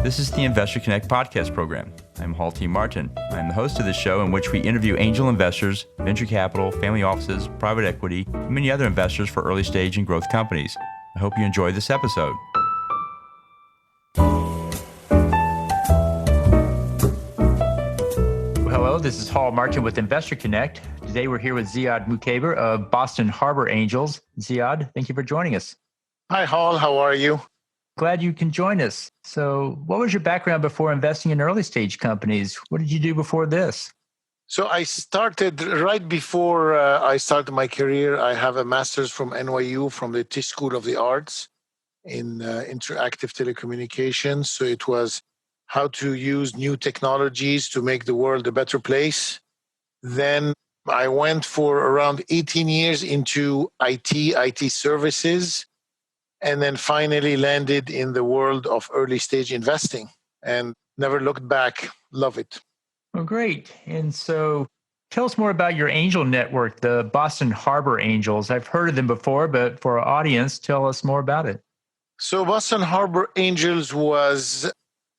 This is the Investor Connect podcast program. I'm Hall T. Martin. I'm the host of this show in which we interview angel investors, venture capital, family offices, private equity, and many other investors for early stage and growth companies. I hope you enjoy this episode. Hello, this is Hall Martin with Investor Connect. Today we're here with Ziad Moukheiber of Boston Harbor Angels. Ziad, thank you for joining us. Hi, Hall. How are you? Glad you can join us. So what was your background before investing in early stage companies? What did you do before this? So I started right before I started my career. I have a master's from NYU, from the Tisch School of the Arts in interactive telecommunications. So it was how to use new technologies to make the world a better place. Then I went for around 18 years into IT services, and then finally landed in the world of early stage investing and never looked back. Love it. Oh, great. And so tell us more about your angel network, the Boston Harbor Angels. I've heard of them before, but for our audience, tell us more about it. So Boston Harbor Angels was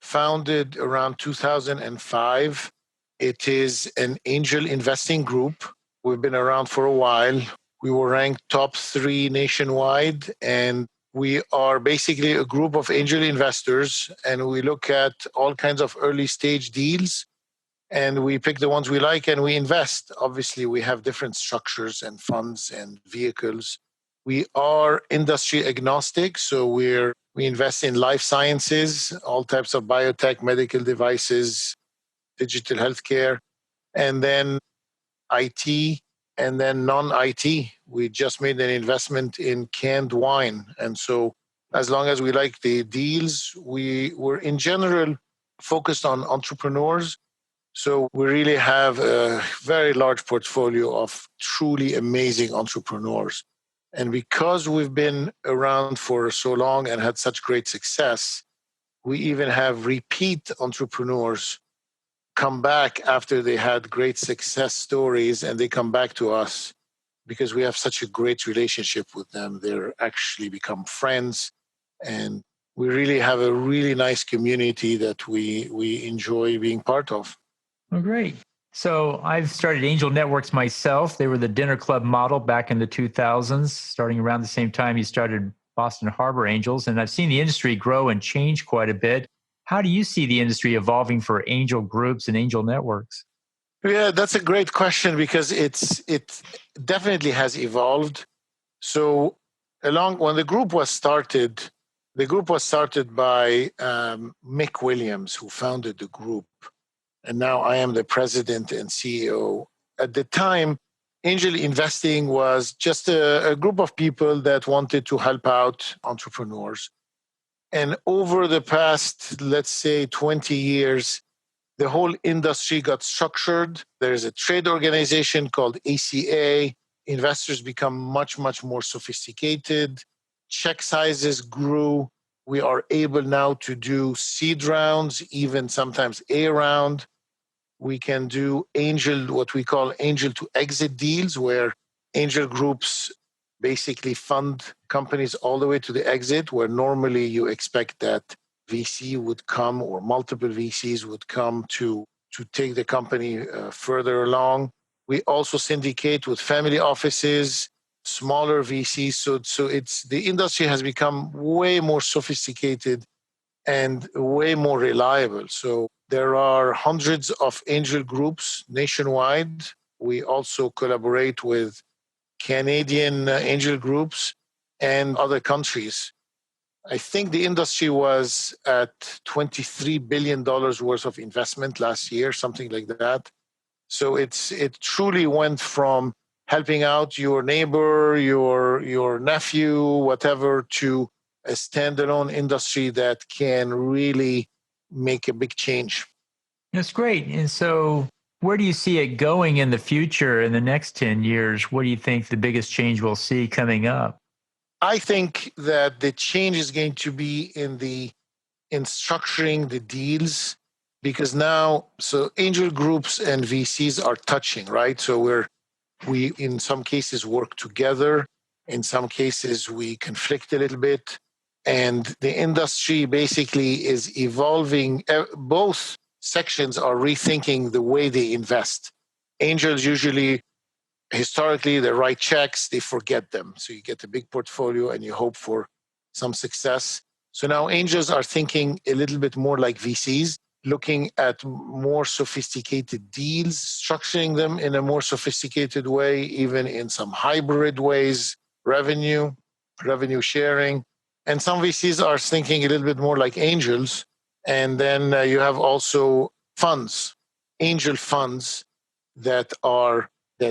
founded around 2005. It is an angel investing group. We've been around for a while. We were ranked top 3 nationwide, and we are basically a group of angel investors, and we look at all kinds of early stage deals, and we pick the ones we like and we invest. Obviously, we have different structures and funds and vehicles. We are industry agnostic, so we invest in life sciences, all types of biotech, medical devices, digital healthcare, and then IT, and then non-IT. We just made an investment in canned wine. And so as long as we like the deals, we were in general focused on entrepreneurs. So we really have a very large portfolio of truly amazing entrepreneurs. And because we've been around for so long and had such great success, we even have repeat entrepreneurs come back after they had great success stories, and they come back to us because we have such a great relationship with them. They're actually become friends, and we really have a really nice community that we enjoy being part of. Oh, great. So I've started angel networks myself. They were the dinner club model back in the 2000s, starting around the same time you started Boston Harbor Angels. And I've seen the industry grow and change quite a bit. How do you see the industry evolving for angel groups and angel networks? Yeah, that's a great question because it definitely has evolved. So when the group was started by Mick Williams, who founded the group. And now I am the president and CEO. At the time, angel investing was just a group of people that wanted to help out entrepreneurs. And over the past, let's say, 20 years, the whole industry got structured. There's a trade organization called ACA. Investors become much, much more sophisticated. Check sizes grew. We are able now to do seed rounds, even sometimes A round. We can do what we call angel to exit deals, where angel groups basically fund companies all the way to the exit, where normally you expect that VC would come or multiple VCs would come to take the company further along. We also syndicate with family offices, smaller VCs. So the industry has become way more sophisticated and way more reliable. So there are hundreds of angel groups nationwide. We also collaborate with Canadian angel groups and other countries. I think the industry was at $23 billion worth of investment last year, something like that. So it truly went from helping out your neighbor, your nephew, whatever, to a standalone industry that can really make a big change. That's great. And so where do you see it going in the future in the next 10 years? What do you think the biggest change we'll see coming up? I think that the change is going to be in structuring the deals, because now, so angel groups and VCs are touching, right? So we in some cases work together. In some cases, we conflict a little bit. And the industry basically is evolving. Both sections are rethinking the way they invest. Angels usually, historically, they write checks, they forget them. So you get a big portfolio and you hope for some success. So now angels are thinking a little bit more like VCs, looking at more sophisticated deals, structuring them in a more sophisticated way, even in some hybrid ways, revenue sharing. And some VCs are thinking a little bit more like angels. And then you have also funds, angel funds that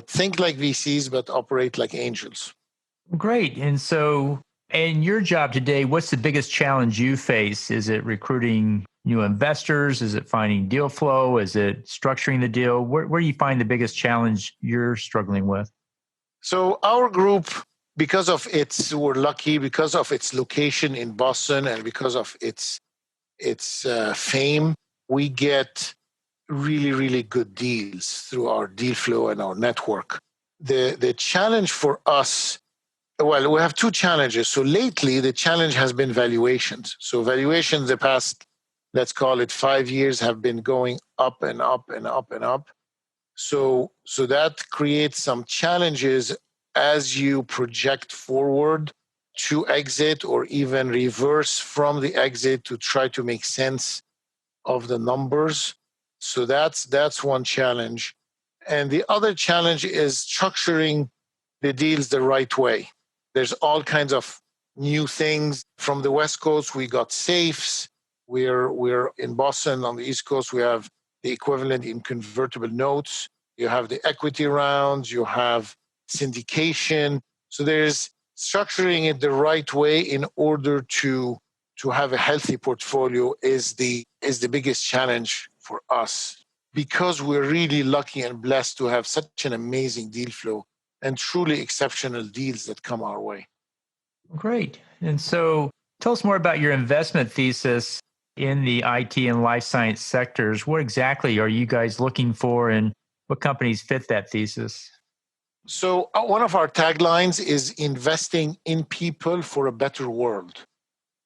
think like VCs but operate like angels. Great. And so, in your job today, what's the biggest challenge you face? Is it recruiting new investors? Is it finding deal flow? Is it structuring the deal? Where do you find the biggest challenge you're struggling with? So our group, we're lucky because of its location in Boston and because of its fame, we get really, really good deals through our deal flow and our network. The challenge for us, well, we have two challenges. So lately, the challenge has been valuations. So valuations the past, let's call it 5 years, have been going up and up and up and up. So that creates some challenges as you project forward to exit or even reverse from the exit to try to make sense of the numbers. So that's one challenge. And the other challenge is structuring the deals the right way. There's all kinds of new things. From the West Coast, we got safes. We're in Boston on the East Coast. We have the equivalent in convertible notes. You have the equity rounds. You have syndication. So there's structuring it the right way in order to have a healthy portfolio is the biggest challenge for us, because we're really lucky and blessed to have such an amazing deal flow and truly exceptional deals that come our way. Great. And so, tell us more about your investment thesis in the IT and life science sectors. What exactly are you guys looking for, and what companies fit that thesis? So one of our taglines is investing in people for a better world.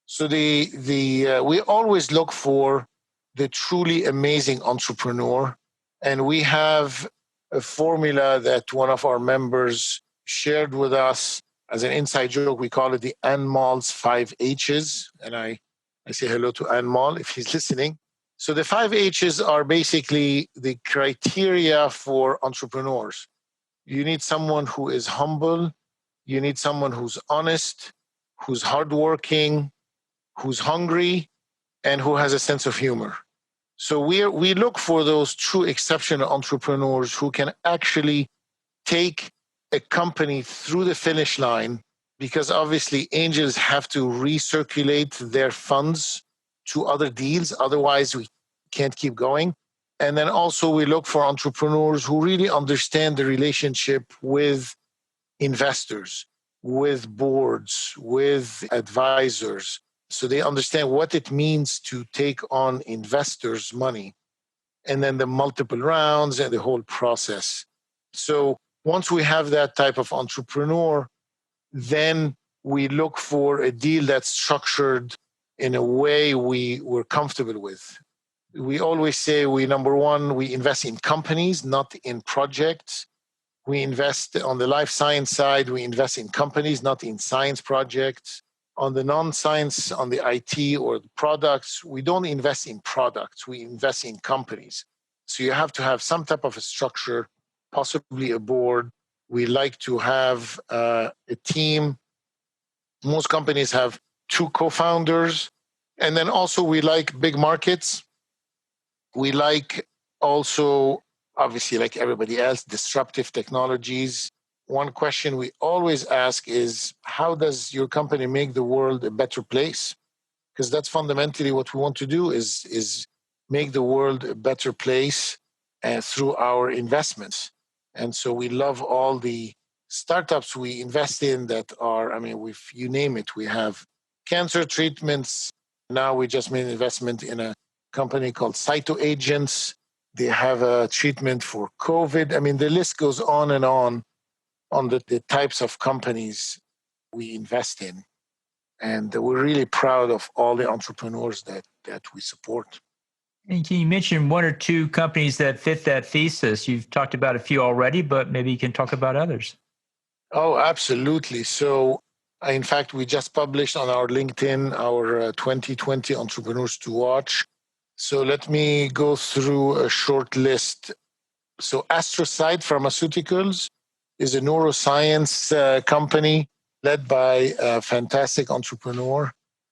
So we always look for the truly amazing entrepreneur, and we have a formula that one of our members shared with us as an inside joke. We call it the Anmal's 5 H's, and I say hello to Anmal if he's listening. So the 5 H's are basically the criteria for entrepreneurs. You need someone who is humble. You need someone who's honest, who's hardworking, who's hungry, and who has a sense of humor. So we look for those true exceptional entrepreneurs who can actually take a company through the finish line, because obviously angels have to recirculate their funds to other deals. Otherwise, we can't keep going. And then also we look for entrepreneurs who really understand the relationship with investors, with boards, with advisors. So they understand what it means to take on investors' money, and then the multiple rounds and the whole process. So once we have that type of entrepreneur, then we look for a deal that's structured in a way we're comfortable with. We always say number one, we invest in companies, not in projects. We invest on the life science side, we invest in companies, not in science projects. On the non-science, on the IT or the products, we don't invest in products, we invest in companies. So you have to have some type of a structure, possibly a board. We like to have a team. Most companies have two co-founders. And then also we like big markets. We like also, obviously, like everybody else, disruptive technologies. One question we always ask is, how does your company make the world a better place? Because that's fundamentally what we want to do is make the world a better place through our investments. And so we love all the startups we invest in that are, I mean, you name it, we have cancer treatments. Now we just made an investment in a company called CytoAgents. They have a treatment for COVID. I mean, the list goes on the types of companies we invest in. And we're really proud of all the entrepreneurs that we support. And can you mention one or two companies that fit that thesis? You've talked about a few already, but maybe you can talk about others. Oh, absolutely. So, in fact, we just published on our LinkedIn our 2020 Entrepreneurs to Watch. So, let me go through a short list. So, Astrocyte Pharmaceuticals is a neuroscience company led by a fantastic entrepreneur,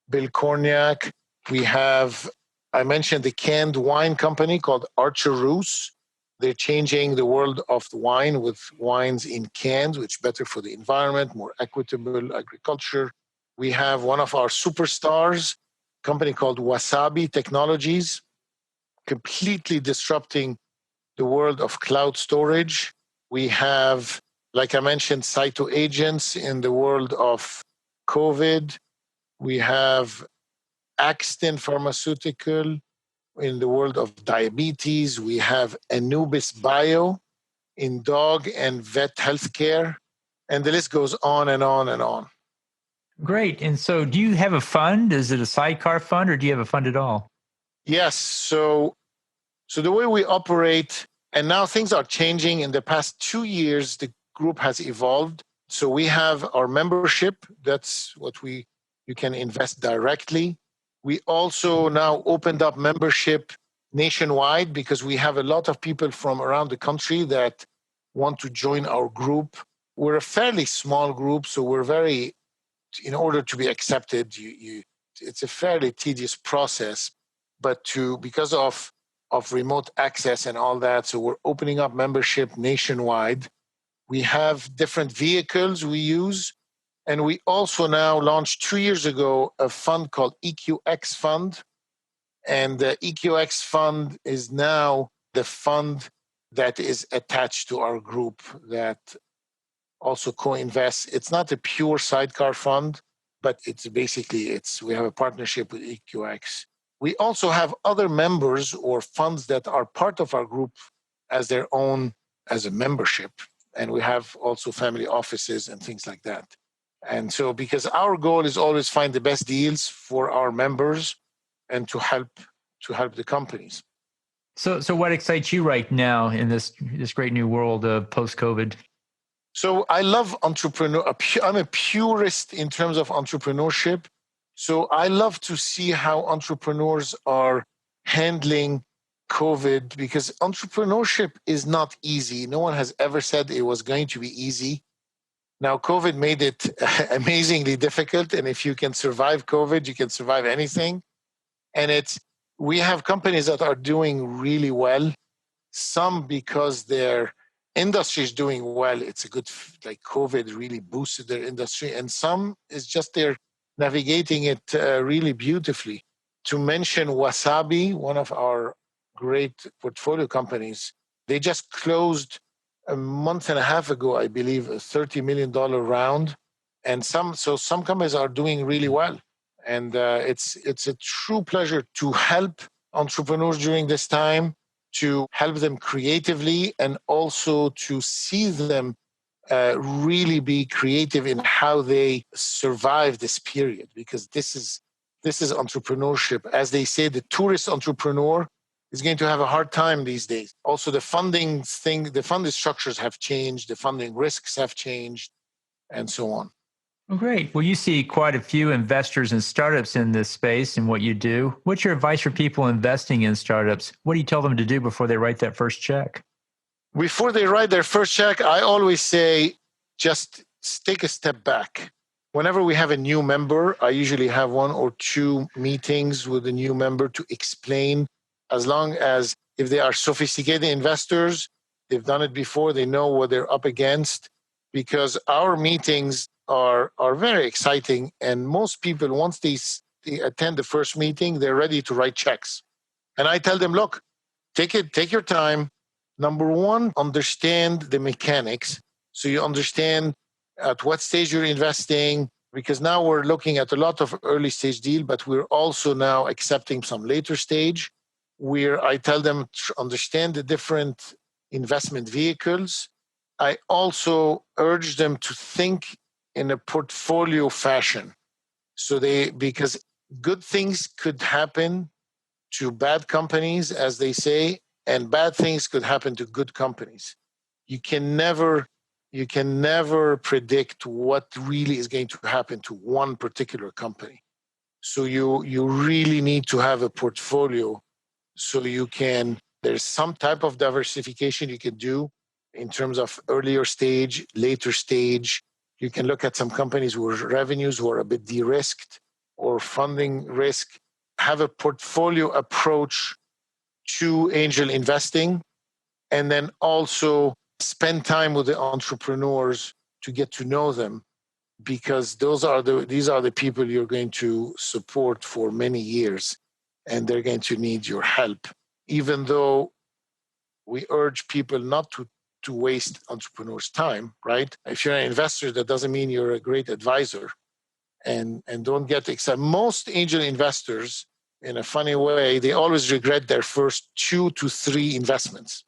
Bill Korniak. We have, I mentioned the canned wine company called Archer Roos. They're changing the world of the wine with wines in cans, which is better for the environment, more equitable agriculture. We have one of our superstars, a company called Wasabi Technologies, completely disrupting the world of cloud storage. We have, like I mentioned, cytoagents in the world of COVID. We have Axtin Pharmaceutical in the world of diabetes. We have Anubis Bio in dog and vet healthcare. And the list goes on and on and on. Great. And so do you have a fund? Is it a sidecar fund or do you have a fund at all? Yes. So the way we operate, and now things are changing. In the past 2 years, the group has evolved. So we have our membership. That's what you can invest directly. We also now opened up membership nationwide because we have a lot of people from around the country that want to join our group. We're a fairly small group, so we're very, in order to be accepted, it's a fairly tedious process. But because of remote access and all that, so we're opening up membership nationwide. We have different vehicles we use. And we also now launched 2 years ago a fund called EQX Fund. And the EQX Fund is now the fund that is attached to our group that also co-invests. It's not a pure sidecar fund, but we have a partnership with EQX. We also have other members or funds that are part of our group as a membership. And we have also family offices and things like that. And so, because our goal is always find the best deals for our members and to help the companies. So what excites you right now in this great new world of post-COVID? So I love I'm a purist in terms of entrepreneurship. So I love to see how entrepreneurs are handling COVID, because entrepreneurship is not easy. No one has ever said it was going to be easy. Now, COVID made it amazingly difficult. And if you can survive COVID, you can survive anything. And we have companies that are doing really well. Some because their industry is doing well. It's a good, like COVID really boosted their industry. And some is just they're navigating it really beautifully. To mention Wasabi, one of our great portfolio companies, they just closed a month and a half ago, I believe, a $30 million round. And some companies are doing really well. And it's a true pleasure to help entrepreneurs during this time, to help them creatively, and also to see them really be creative in how they survive this period, because this is entrepreneurship. As they say, the tourist entrepreneur is going to have a hard time these days. Also, the funding structures have changed, the funding risks have changed, and so on. Well, great. Well, you see quite a few investors and startups in this space and what you do. What's your advice for people investing in startups? What do you tell them to do before they write that first check? Before they write their first check, I always say, just take a step back. Whenever we have a new member, I usually have 1 or 2 meetings with a new member to explain, as long as if they are sophisticated investors, they've done it before, they know what they're up against, because our meetings are very exciting. And most people, once they attend the first meeting, they're ready to write checks. And I tell them, look, take your time. Number one, understand the mechanics. So you understand at what stage you're investing, because now we're looking at a lot of early stage deal, but we're also now accepting some later stage, where I tell them to understand the different investment vehicles. I also urge them to think in a portfolio fashion. Because good things could happen to bad companies, as they say, and bad things could happen to good companies. You can never predict what really is going to happen to one particular company. So you really need to have a portfolio, so there's some type of diversification you can do in terms of earlier stage, later stage. You can look at some companies whose revenues who are a bit de-risked or funding risk, have a portfolio approach to angel investing, and then also spend time with the entrepreneurs to get to know them, because these are the people you're going to support for many years, and they're going to need your help. Even though we urge people not to waste entrepreneurs' time, right? If you're an investor, that doesn't mean you're a great advisor. And don't get excited. Most angel investors, in a funny way, they always regret their first 2 to 3 investments.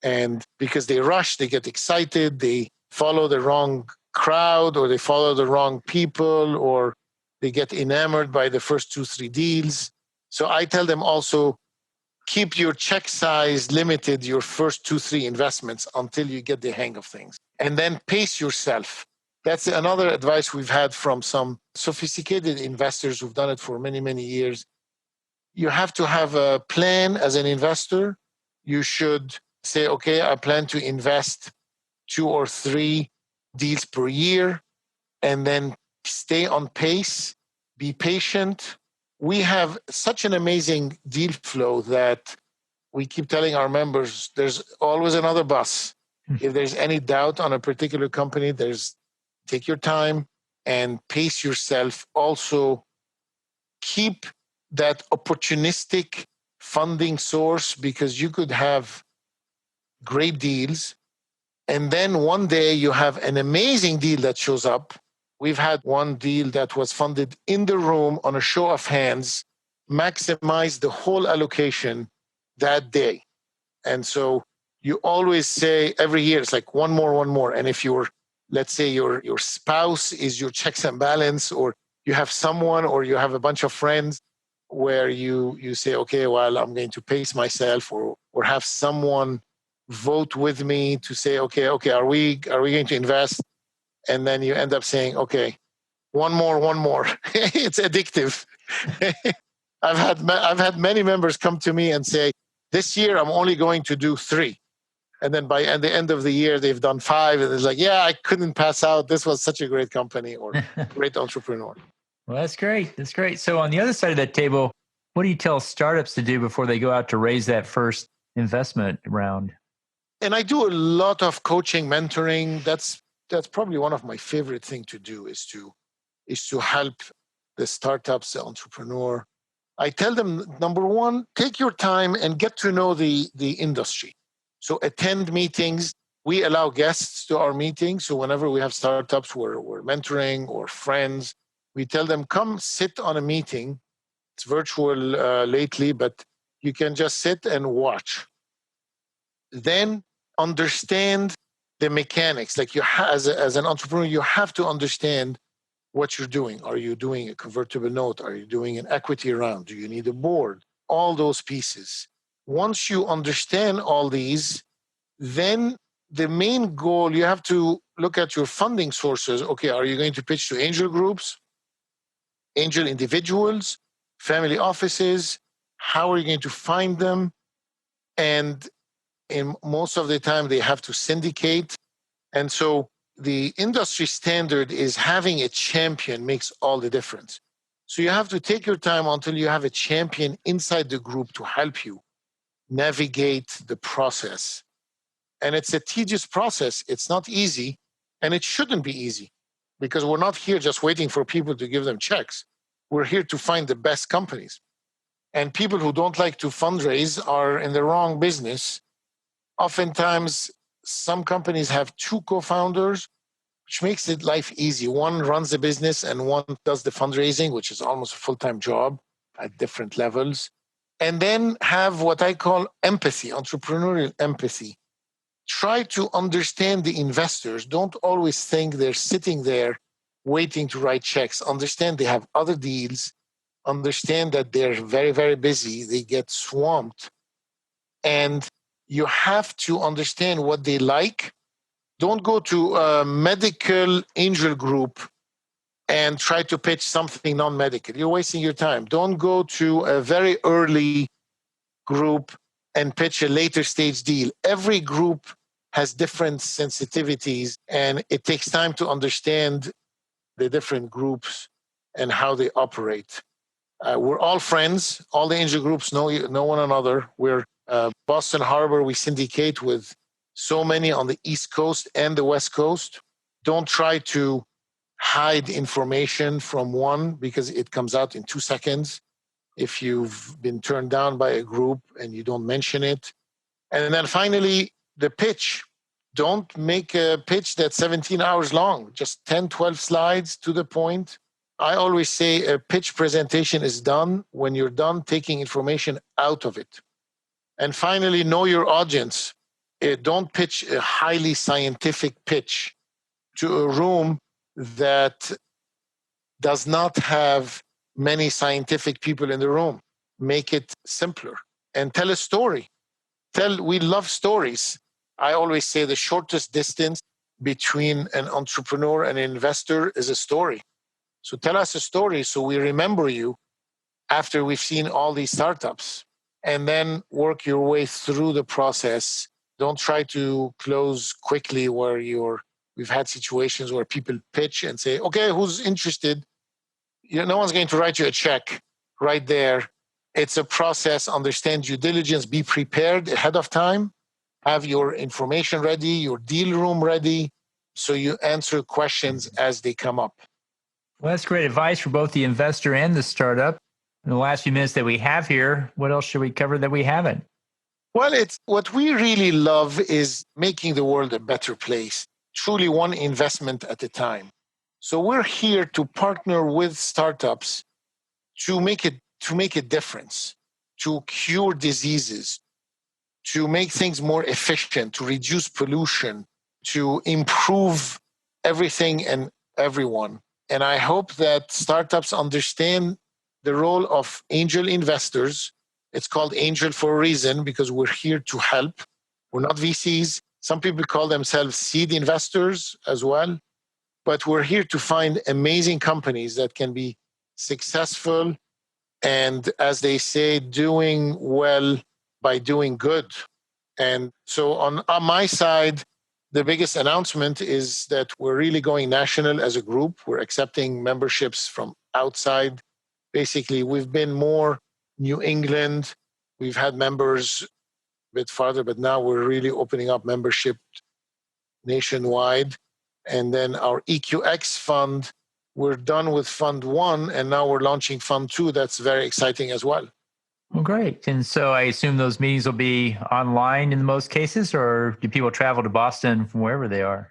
And because they rush, they get excited, they follow the wrong crowd, or they follow the wrong people, or they get enamored by the first 2, 3 deals. So I tell them also, keep your check size limited your first 2, 3 investments until you get the hang of things. And then pace yourself. That's another advice we've had from some sophisticated investors who've done it for many, many years. You have to have a plan as an investor. You should say, okay, I plan to invest 2 or 3 deals per year, and then stay on pace, be patient. We have such an amazing deal flow that we keep telling our members there's always another bus. If there's any doubt on a particular company, take your time and pace yourself. Also, keep that opportunistic funding source, because you could have great deals, and then one day you have an amazing deal that shows up. We've had one deal that was funded in the room on a show of hands, maximize the whole allocation that day. And so you always say every year, it's like one more. And if let's say your spouse is your checks and balance, or you have someone, or you have a bunch of friends where you say, okay, well, I'm going to pace myself, or have someone vote with me to say, okay, are we going to invest? And then you end up saying, okay, one more. It's addictive. I've had many members come to me and say, this year I'm only going to do 3. And then by the end of the year, they've done 5. And it's like, yeah, I couldn't pass out. This was such a great company, or great entrepreneur. Well, that's great. That's great. So on the other side of that table, what do you tell startups to do before they go out to raise that first investment round? And I do a lot of coaching, mentoring. That's probably one of my favorite things to do, is to help the startups, the entrepreneur. I tell them, number one, take your time and get to know the industry. So attend meetings. We allow guests to our meetings. So whenever we have startups we're mentoring, or friends, we tell them, come sit on a meeting. It's virtual lately, but you can just sit and watch. Then understand the mechanics. Like as an entrepreneur, you have to understand what you're doing. Are you doing a convertible note? Are you doing an equity round? Do you need a board? All those pieces. Once you understand all these, then the main goal, you have to look at your funding sources. Okay, are you going to pitch to angel groups, angel individuals, family offices? How are you going to find them? And in most of the time, they have to syndicate. And so the industry standard is having a champion makes all the difference. So you have to take your time until you have a champion inside the group to help you navigate the process. And it's a tedious process. It's not easy, and it shouldn't be easy, because we're not here just waiting for people to give them checks. We're here to find the best companies. And people who don't like to fundraise are in the wrong business. Oftentimes, some companies have 2 co-founders, which makes it life easy. One runs the business and one does the fundraising, which is almost a full-time job at different levels. And then have what I call empathy, entrepreneurial empathy. Try to understand the investors. Don't always think they're sitting there waiting to write checks. Understand they have other deals. Understand that they're very, very busy. They get swamped. And you have to understand what they like. Don't go to a medical angel group and try to pitch something non-medical. You're wasting your time. Don't go to a very early group and pitch a later stage deal. Every group has different sensitivities, and it takes time to understand the different groups and how they operate. We're all friends. All the angel groups know one another. We're Boston Harbor. We syndicate with so many on the East Coast and the West Coast. Don't try to hide information from one because it comes out in 2 seconds if you've been turned down by a group and you don't mention it. And then finally, the pitch. Don't make a pitch that's 17 hours long, just 10, 12 slides to the point. I always say a pitch presentation is done when you're done taking information out of it. And finally, know your audience. Don't pitch a highly scientific pitch to a room that does not have many scientific people in the room. Make it simpler and tell a story. We love stories. I always say the shortest distance between an entrepreneur and an investor is a story. So tell us a story so we remember you after we've seen all these startups, and then work your way through the process. Don't try to close quickly we've had situations where people pitch and say, okay, who's interested? No one's going to write you a check right there. It's a process. Understand due diligence. Be prepared ahead of time. Have your information ready, your deal room ready, so you answer questions as they come up. Well, that's great advice for both the investor and the startup. In the last few minutes that we have here, what else should we cover that we haven't? Well, what we really love is making the world a better place, truly one investment at a time. So we're here to partner with startups to make a difference, to cure diseases, to make things more efficient, to reduce pollution, to improve everything and everyone. And I hope that startups understand the role of angel investors. It's called angel for a reason because we're here to help. We're not VCs. Some people call themselves seed investors as well. But we're here to find amazing companies that can be successful and, as they say, doing well by doing good. And so on my side, the biggest announcement is that we're really going national as a group. We're accepting memberships from outside. Basically, we've been more New England. We've had members a bit farther, but now we're really opening up membership nationwide. And then our EQX fund, we're done with Fund 1, and now we're launching Fund 2. That's very exciting as well. Well, great. And so I assume those meetings will be online in most cases, or do people travel to Boston from wherever they are?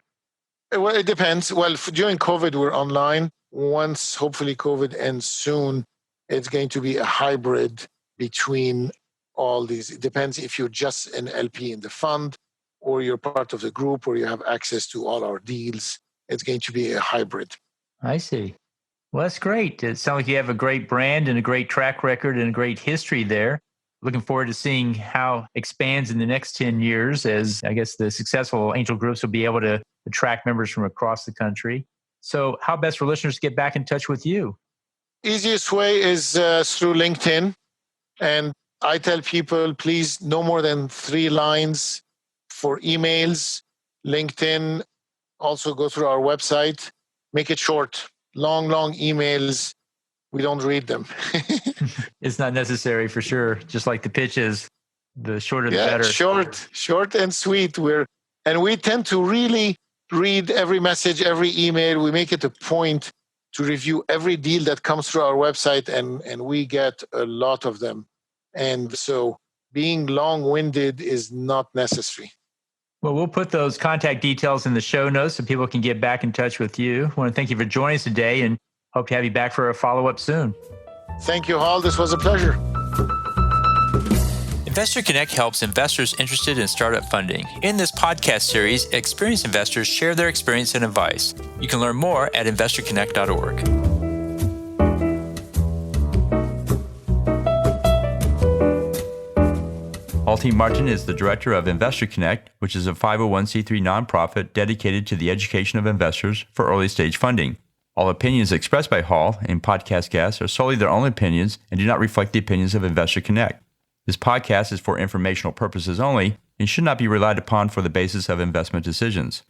Well, it depends. Well, during COVID, we're online. Once, hopefully, COVID ends soon, it's going to be a hybrid between all these. It depends if you're just an LP in the fund or you're part of the group or you have access to all our deals. It's going to be a hybrid. I see. Well, that's great. It sounds like you have a great brand and a great track record and a great history there. Looking forward to seeing how it expands in the next 10 years as I guess the successful angel groups will be able to attract members from across the country. So how best for listeners to get back in touch with you? Easiest way is through LinkedIn. And I tell people, please, no more than 3 lines for emails. LinkedIn, also go through our website. Make it short. Long এবং we don't read them. It's not necessary for sure. Just like the pitches, the shorter the better. Short and sweet. We tend to really read every message, every email. We make it a point to review every deal that comes through our website, and we get a lot of them. And so being long-winded is not necessary. Well, we'll put those contact details in the show notes so people can get back in touch with you. I want to thank you for joining us today and hope to have you back for a follow-up soon. Thank you, Hal. This was a pleasure. Investor Connect helps investors interested in startup funding. In this podcast series, experienced investors share their experience and advice. You can learn more at investorconnect.org. Paul T. Martin is the director of Investor Connect, which is a 501c3 nonprofit dedicated to the education of investors for early stage funding. All opinions expressed by Hall and podcast guests are solely their own opinions and do not reflect the opinions of Investor Connect. This podcast is for informational purposes only and should not be relied upon for the basis of investment decisions.